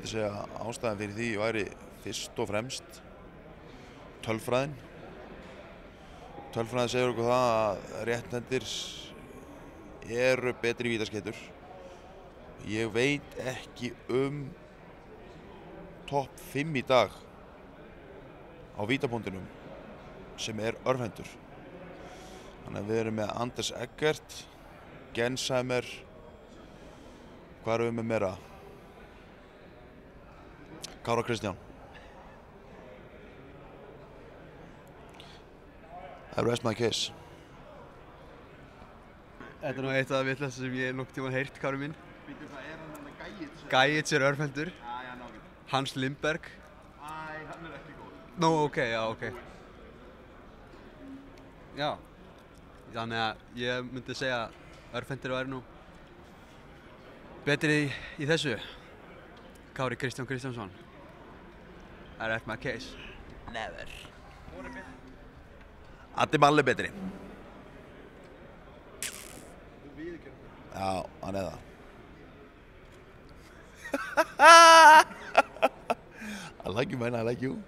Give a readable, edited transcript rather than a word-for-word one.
myndi segja að ástæðan fyrir því væri fyrst og fremst tölfræðin. Tölfræðin segir okkur það að rétthendir eru betri vítaskeytur. Ég veit ekki topp 5 í dag á vítapunktinum sem örvhentur. Þannig að við erum með Anders Eggert, Gensheimer, hvað erum við með meira? Kára Kristján. I rest my case. Þetta nú eitt af það vitleista sem ég nokkuð tímann heyrt, Kári minn. Býtum það Gajic? Gajic örvhentur. Já, nákvæm. Hans Lindberg. Hann ekki góð. Nú, ok. Já. Þannig að ég myndi segja að örvhentir væri nú betri í þessu. Kári Kristján Kristjánsson. I rest my case. Never. Addi Mall betri. Já, hann það. I like you, man. I like you.